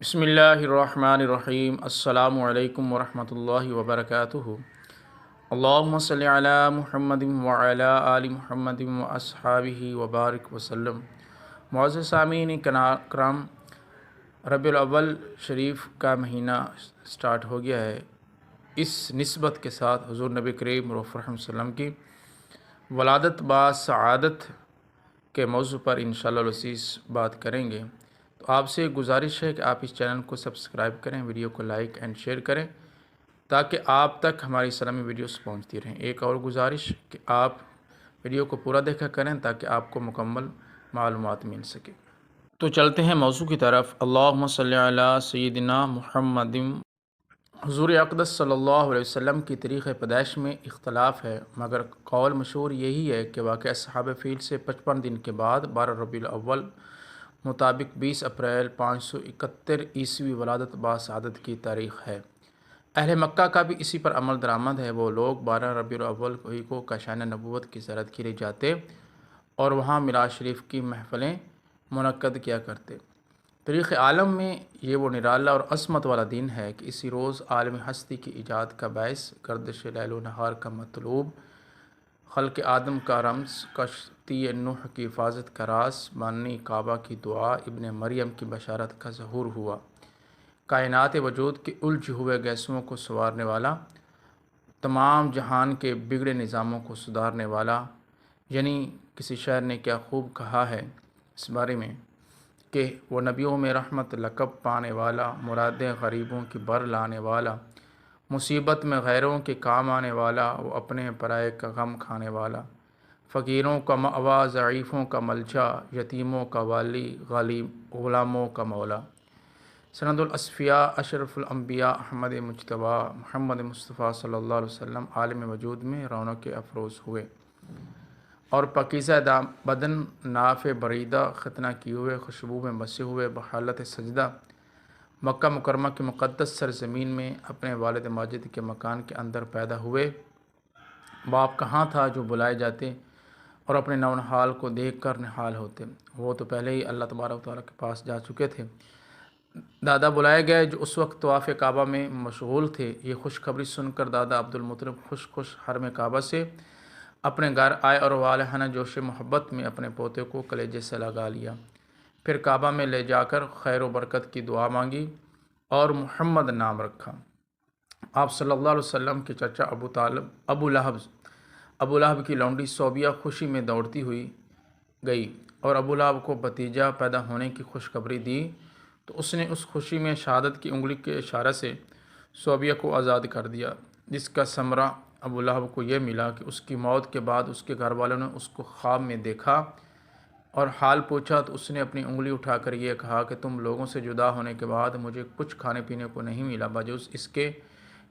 بسم اللہ الرحمن الرحیم السلام علیکم ورحمۃ اللہ وبرکاتہ۔ اللہم صلی علی محمد وعلی آل محمد واصحابہ وبارک وسلم۔ معزز سامعین کرام، ربیع الاول شریف کا مہینہ سٹارٹ ہو گیا ہے۔ اس نسبت کے ساتھ حضور نبی کریم رحمۃ اللہ علیہ وسلم کی ولادت با سعادت کے موضوع پر انشاءاللہ العزیز بات کریں گے۔ تو آپ سے گزارش ہے کہ آپ اس چینل کو سبسکرائب کریں، ویڈیو کو لائک اینڈ شیئر کریں تاکہ آپ تک ہماری اسلامی ویڈیوز پہنچتی رہیں۔ ایک اور گزارش کہ آپ ویڈیو کو پورا دیکھا کریں تاکہ آپ کو مکمل معلومات مل سکے۔ تو چلتے ہیں موضوع کی طرف۔ اللہم صلی علی سیدنا محمد۔ حضور اقدس صلی اللہ علیہ وسلم کی تاریخ پیدائش میں اختلاف ہے، مگر قول مشہور یہی ہے کہ واقعہ اصحاب فیل سے 55 دن کے بعد 12 ربیع الاول مطابق 20 اپریل 571 عیسوی ولادت با سعادت کی تاریخ ہے۔ اہل مکہ کا بھی اسی پر عمل درآمد ہے۔ وہ لوگ 12 ربیع الاول کو کاشان نبوت کی زیارت کے لیے جاتے اور وہاں میلاد شریف کی محفلیں منعقد کیا کرتے۔ تاریخ عالم میں یہ وہ نرالا اور عظمت والا دن ہے کہ اسی روز عالم ہستی کی ایجاد کا باعث، گردش لیل و نہار کا مطلوب، خلق آدم کا رمز، کشتی نوح کی حفاظت کا راز، بانی کعبہ کی دعا، ابن مریم کی بشارت کا ظہور ہوا۔ کائنات وجود کے الجھے ہوئے گیسوں کو سنوارنے والا، تمام جہان کے بگڑے نظاموں کو سدھارنے والا، یعنی کسی شاعر نے کیا خوب کہا ہے اس بارے میں کہ وہ نبیوں میں رحمت لقب پانے والا، مرادیں غریبوں کی بر لانے والا، مصیبت میں غیروں کے کام آنے والا، وہ اپنے پرائے کا غم کھانے والا، فقیروں کا مأویٰ، ضعیفوں کا ملجا، یتیموں کا والی، غلاموں کا مولا۔ سند الاصفیاء، اشرف الانبیاء، احمد مجتبیٰ محمد مصطفیٰ صلی اللہ علیہ وسلم عالم وجود میں رونق افروز ہوئے اور پاکیزہ بدن، ناف بریدہ ختنہ کیے ہوئے، خوشبو میں بسے ہوئے، بحالت سجدہ مکہ مکرمہ کی مقدس سرزمین میں اپنے والد ماجد کے مکان کے اندر پیدا ہوئے۔ باپ کہاں تھا جو بلائے جاتے اور اپنے نونہال کو دیکھ کر نہال ہوتے؟ وہ تو پہلے ہی اللہ تبارک و تعالیٰ کے پاس جا چکے تھے۔ دادا بلائے گئے جو اس وقت طواف کعبہ میں مشغول تھے۔ یہ خوشخبری سن کر دادا عبدالمطلب خوش حرم کعبہ سے اپنے گھر آئے اور والہانہ جوش محبت میں اپنے پوتے کو کلیجے سے لگا لیا۔ پھر کعبہ میں لے جا کر خیر و برکت کی دعا مانگی اور محمد نام رکھا۔ آپ صلی اللہ علیہ وسلم کے چچا ابو لہب کی لونڈی صوبیہ خوشی میں دوڑتی ہوئی گئی اور ابو لہب کو بھتیجا پیدا ہونے کی خوشخبری دی تو اس نے اس خوشی میں شہادت کی انگلی کے اشارہ سے صوبیہ کو آزاد کر دیا، جس کا ثمرہ ابو لہب کو یہ ملا کہ اس کی موت کے بعد اس کے گھر والوں نے اس کو خواب میں دیکھا اور حال پوچھا تو اس نے اپنی انگلی اٹھا کر یہ کہا کہ تم لوگوں سے جدا ہونے کے بعد مجھے کچھ کھانے پینے کو نہیں ملا بجز اس کے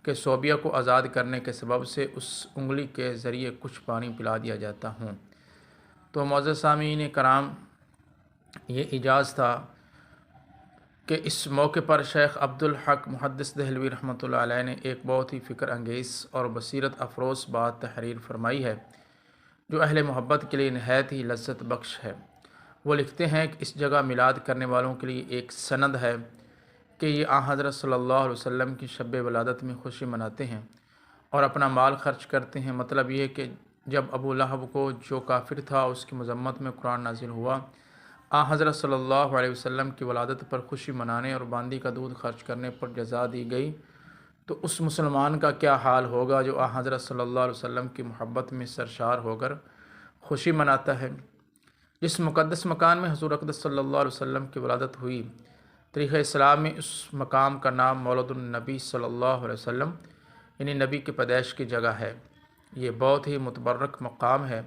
کہ صوبیہ کو آزاد کرنے کے سبب سے اس انگلی کے ذریعے کچھ پانی پلا دیا جاتا ہوں۔ تو معزز سامعین کرام، یہ اعجاز تھا کہ اس موقع پر شیخ عبدالحق محدث دہلوی رحمۃ اللہ علیہ نے ایک بہت ہی فکر انگیز اور بصیرت افروز بات تحریر فرمائی ہے جو اہل محبت کے لیے نہایت ہی لذت بخش ہے۔ وہ لکھتے ہیں کہ اس جگہ میلاد کرنے والوں کے لیے ایک سند ہے کہ یہ حضرت صلی اللہ علیہ وسلم کی شب ولادت میں خوشی مناتے ہیں اور اپنا مال خرچ کرتے ہیں۔ مطلب یہ کہ جب ابو لہب کو جو کافر تھا اس کی مذمت میں قرآن نازل ہوا، حضرت صلی اللہ علیہ وسلم کی ولادت پر خوشی منانے اور باندی کا دودھ خرچ کرنے پر جزا دی گئی، تو اس مسلمان کا کیا حال ہوگا جو حضرت صلی اللہ علیہ وسلم کی محبت میں سرشار ہو کر خوشی مناتا ہے۔ جس مقدس مکان میں حضور اقدس صلی اللہ علیہ وسلم کی ولادت ہوئی، تاریخ اسلام میں اس مقام کا نام مولد النبی صلی اللہ علیہ وسلم یعنی نبی کی پیدائش کی جگہ ہے۔ یہ بہت ہی متبرک مقام ہے۔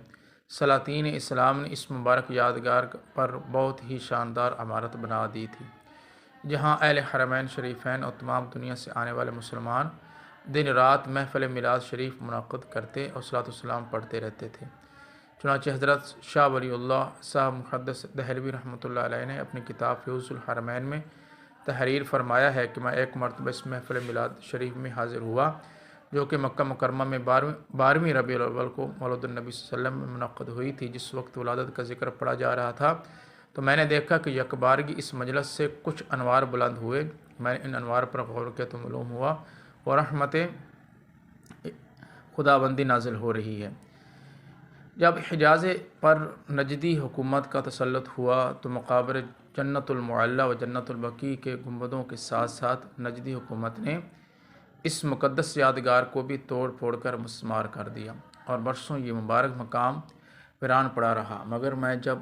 سلاطین اسلام نے اس مبارک یادگار پر بہت ہی شاندار عمارت بنا دی تھی، جہاں اہل حرمین شریفین اور تمام دنیا سے آنے والے مسلمان دن رات محفل میلاد شریف منعقد کرتے اور صلاۃ والسلام پڑھتے رہتے تھے۔ چنانچہ حضرت شاہ ولی اللہ صاحب محدث دہلوی رحمۃ اللہ علیہ نے اپنی کتاب فیوز الحرمین میں تحریر فرمایا ہے کہ میں ایک مرتبہ اس محفل میلاد شریف میں حاضر ہوا جو کہ مکہ مکرمہ میں 12ویں ربیع الاول کو مولد النبی صلی اللہ علیہ وسلم میں منعقد ہوئی تھی۔ جس وقت ولادت کا ذکر پڑھا جا رہا تھا تو میں نے دیکھا کہ یکبارگی اس مجلس سے کچھ انوار بلند ہوئے۔ میں نے ان انوار پر غور کیا تو معلوم ہوا وہ رحمت خداوندی نازل ہو رہی ہے۔ جب حجاز پر نجدی حکومت کا تسلط ہوا تو مقابر جنت المعلی و جنت البقیع کے گنبدوں کے ساتھ ساتھ نجدی حکومت نے اس مقدس یادگار کو بھی توڑ پھوڑ کر مسمار کر دیا اور برسوں یہ مبارک مقام ویران پڑا رہا۔ مگر میں جب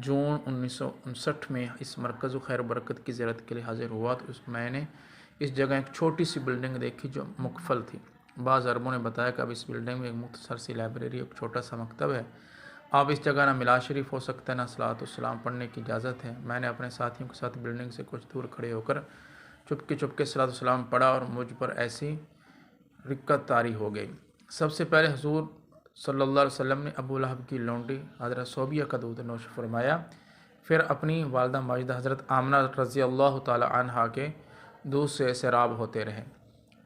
جون 1959 میں اس مرکز و خیر و برکت کی زیارت کے لیے حاضر ہوا تو میں نے اس جگہ ایک چھوٹی سی بلڈنگ دیکھی جو مقفل تھی۔ بعض عربوں نے بتایا کہ اب اس بلڈنگ میں ایک مختصر سی لائبریری ایک چھوٹا سا مکتب ہے۔ آپ اس جگہ نہ میلاد شریف ہو سکتا ہے نہ صلاۃ والسلام پڑھنے کی اجازت ہے۔ میں نے اپنے ساتھیوں کے ساتھ بلڈنگ سے کچھ دور کھڑے ہو کر چپکے صلاۃ والسلام پڑھا اور مجھ پر ایسی رقت طاری ہو گئی۔ سب سے پہلے حضور صلی اللہ علیہ وسلم نے ابو لہب کی لونڈی حضرت صوبیہ کا دودھ نوش فرمایا، پھر اپنی والدہ ماجدہ حضرت آمنہ رضی اللہ تعالی عنہا کے دودھ سے سیراب ہوتے رہے،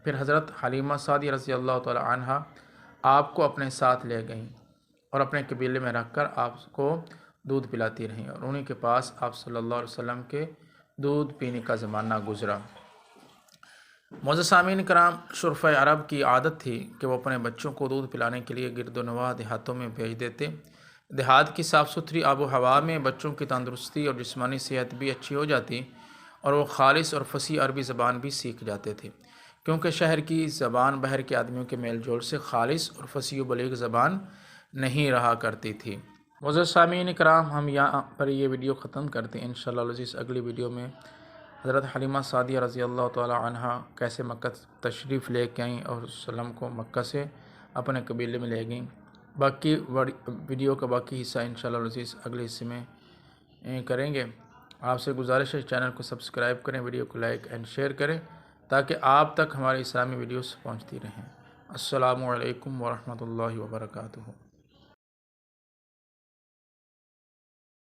پھر حضرت حلیمہ سعدیہ رضی اللہ تعالی عنہا آپ کو اپنے ساتھ لے گئیں اور اپنے قبیلے میں رکھ کر آپ کو دودھ پلاتی رہیں اور انہی کے پاس آپ صلی اللہ علیہ وسلم کے دودھ پینے کا زمانہ گزرا۔ معزز سامعین کرام، شرفۂ عرب کی عادت تھی کہ وہ اپنے بچوں کو دودھ پلانے کے لیے گرد و نواح دیہاتوں میں بھیج دیتے۔ دیہات کی صاف ستھری آب و ہوا میں بچوں کی تندرستی اور جسمانی صحت بھی اچھی ہو جاتی اور وہ خالص اور فصیح عربی زبان بھی سیکھ جاتے تھے، کیونکہ شہر کی زبان بحر کے آدمیوں کے میل جول سے خالص اور فصیح و بلیغ زبان نہیں رہا کرتی تھی۔ معزز سامعین کرام، ہم یہاں پر یہ ویڈیو ختم کرتے ہیں۔ انشاءاللہ العزیز اگلی ویڈیو میں حضرت حلیمہ سعدیہ رضی اللہ تعالی عنہا کیسے مکہ تشریف لے کے آئیں اور وسلم کو مکہ سے اپنے قبیلے میں لے گئیں، باقی ویڈیو کا باقی حصہ انشاءاللہ العزیز اگلے حصے میں کریں گے۔ آپ سے گزارش ہے چینل کو سبسکرائب کریں، ویڈیو کو لائک اینڈ شیئر کریں تاکہ آپ تک ہماری اسلامی ویڈیوز پہنچتی رہیں۔ السلام علیکم ورحمۃ اللہ وبرکاتہ۔